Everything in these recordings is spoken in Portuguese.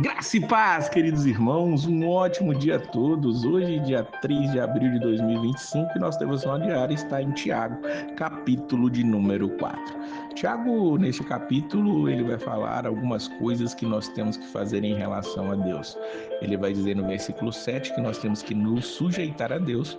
Graça e paz, queridos irmãos, um ótimo dia a todos. Hoje, dia 3 de abril de 2025, e nossa devoção diária está em Tiago, capítulo de número 4. Tiago, neste capítulo, ele vai falar algumas coisas que nós temos que fazer em relação a Deus. Ele vai dizer no versículo 7 que nós temos que nos sujeitar a Deus.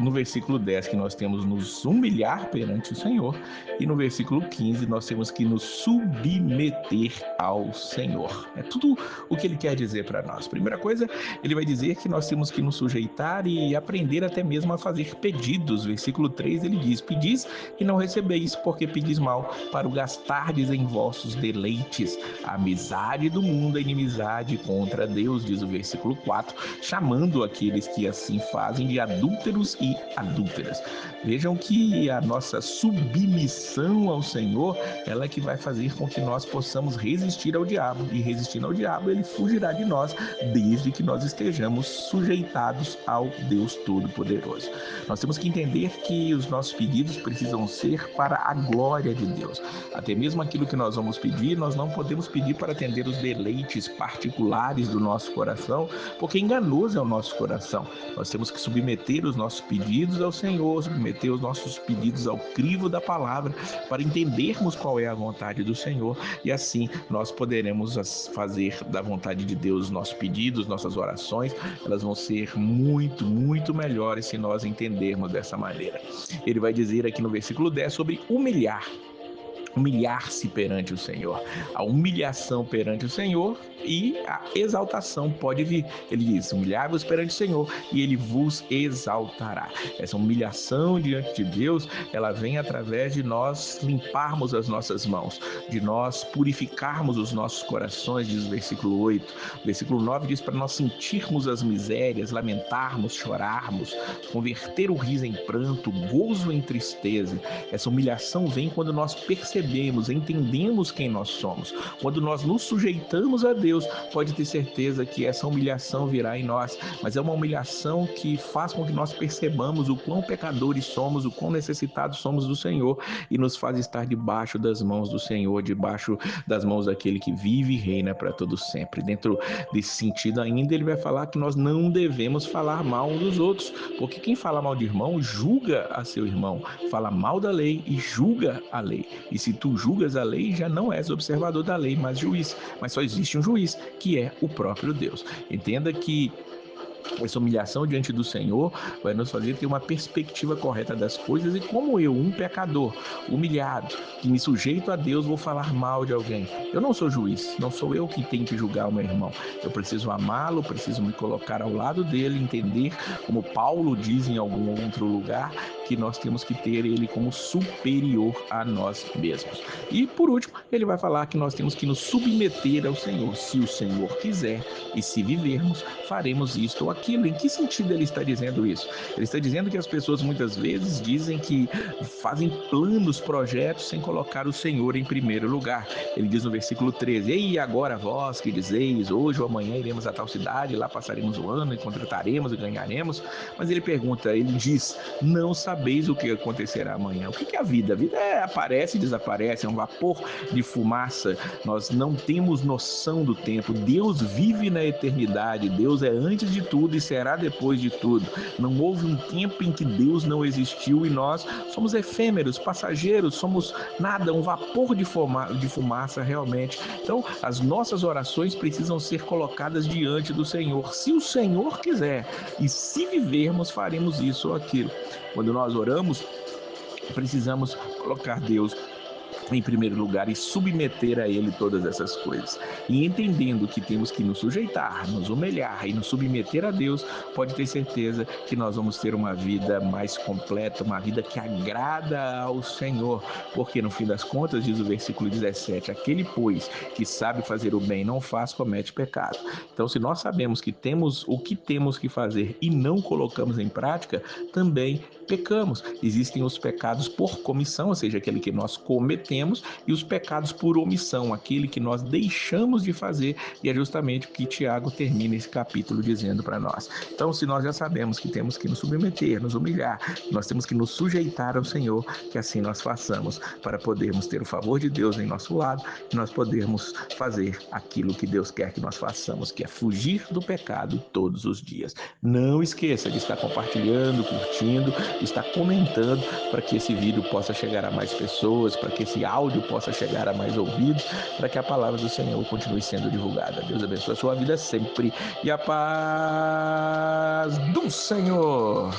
No versículo 10 que nós temos nos humilhar perante o Senhor, e no versículo 15 nós temos que nos submeter ao Senhor. É tudo o que ele quer dizer para nós. Primeira coisa, ele vai dizer que nós temos que nos sujeitar e aprender até mesmo a fazer pedidos. Versículo 3 ele diz: pedis e não recebeis, porque pedis mal, para o gastardes em vossos deleites. A amizade do mundo é inimizade contra Deus, diz o versículo 4, chamando aqueles que assim fazem de adúlteros e adúlteras. Vejam que a nossa submissão ao Senhor, ela é que vai fazer com que nós possamos resistir ao diabo, e resistindo ao diabo, ele fugirá de nós, desde que nós estejamos sujeitados ao Deus Todo-Poderoso. Nós temos que entender que os nossos pedidos precisam ser para a glória de Deus. Até mesmo aquilo que nós vamos pedir, nós não podemos pedir para atender os deleites particulares do nosso coração, porque enganoso é o nosso coração. Nós temos que submeter os nossos pedidos ao Senhor, submeter os nossos pedidos ao crivo da palavra, para entendermos qual é a vontade do Senhor, e assim nós poderemos fazer da vontade de Deus os nossos pedidos, nossas orações. Elas vão ser muito, muito melhores se nós entendermos dessa maneira. Ele vai dizer aqui no versículo 10 sobre humilhar-se perante o Senhor. A humilhação perante o Senhor e a exaltação pode vir. Ele diz: humilhai-vos perante o Senhor e ele vos exaltará. Essa humilhação diante de Deus, ela vem através de nós limparmos as nossas mãos, de nós purificarmos os nossos corações, diz o versículo 8. O versículo 9 diz para nós sentirmos as misérias, lamentarmos, chorarmos, converter o riso em pranto, gozo em tristeza. Essa humilhação vem quando nós percebemos, entendemos quem nós somos. Quando nós nos sujeitamos a Deus, pode ter certeza que essa humilhação virá em nós, mas é uma humilhação que faz com que nós percebamos o quão pecadores somos, o quão necessitados somos do Senhor, e nos faz estar debaixo das mãos do Senhor, debaixo das mãos daquele que vive e reina para todo sempre. Dentro desse sentido ainda, ele vai falar que nós não devemos falar mal uns dos outros, porque quem fala mal de irmão julga a seu irmão, fala mal da lei e julga a lei. E se tu julgas a lei, já não és observador da lei, mas juiz. Mas só existe um juiz, que é o próprio Deus. Entenda que essa humilhação diante do Senhor vai nos fazer ter uma perspectiva correta das coisas, e como eu, um pecador, humilhado, que me sujeito a Deus, vou falar mal de alguém. Eu não sou juiz, não sou eu que tenho que julgar o meu irmão. Eu preciso amá-lo, preciso me colocar ao lado dele, entender, como Paulo diz em algum outro lugar, que nós temos que ter ele como superior a nós mesmos. E por último, ele vai falar que nós temos que nos submeter ao Senhor. Se o Senhor quiser e se vivermos, faremos isto ou aquilo. Em que sentido ele está dizendo isso? Ele está dizendo que as pessoas muitas vezes dizem que fazem planos, projetos, sem colocar o Senhor em primeiro lugar. Ele diz no versículo 13: ei, agora vós que dizeis, hoje ou amanhã iremos a tal cidade, lá passaremos o ano e contrataremos e ganharemos. Mas ele pergunta, ele diz: não sabeis o que acontecerá amanhã. O que é a vida? A vida aparece e desaparece, é um vapor de fumaça. Nós não temos noção do tempo. Deus vive na eternidade. Deus é antes de tudo e será depois de tudo. Não houve um tempo em que Deus não existiu, e nós somos efêmeros, passageiros, somos nada, um vapor de fumaça realmente. Então, as nossas orações precisam ser colocadas diante do Senhor. Se o Senhor quiser e se vivermos, faremos isso ou aquilo. Quando nós oramos, precisamos colocar Deus em primeiro lugar e submeter a ele todas essas coisas. E entendendo que temos que nos sujeitar, nos humilhar e nos submeter a Deus, pode ter certeza que nós vamos ter uma vida mais completa, uma vida que agrada ao Senhor, porque no fim das contas, diz o versículo 17, aquele, pois, que sabe fazer o bem e não faz, comete pecado. Então, se nós sabemos que temos o que temos que fazer e não colocamos em prática, também pecamos. Existem os pecados por comissão, ou seja, aquele que nós cometemos, e os pecados por omissão, aquele que nós deixamos de fazer, e é justamente o que Tiago termina esse capítulo dizendo para nós. Então, se nós já sabemos que temos que nos submeter, nos humilhar, nós temos que nos sujeitar ao Senhor, que assim nós façamos, para podermos ter o favor de Deus em nosso lado, e nós podermos fazer aquilo que Deus quer que nós façamos, que é fugir do pecado todos os dias. Não esqueça de estar compartilhando, curtindo, estar comentando, para que esse vídeo possa chegar a mais pessoas, para que esse áudio possa chegar a mais ouvidos, para que a palavra do Senhor continue sendo divulgada. Deus abençoe a sua vida sempre e a paz do Senhor.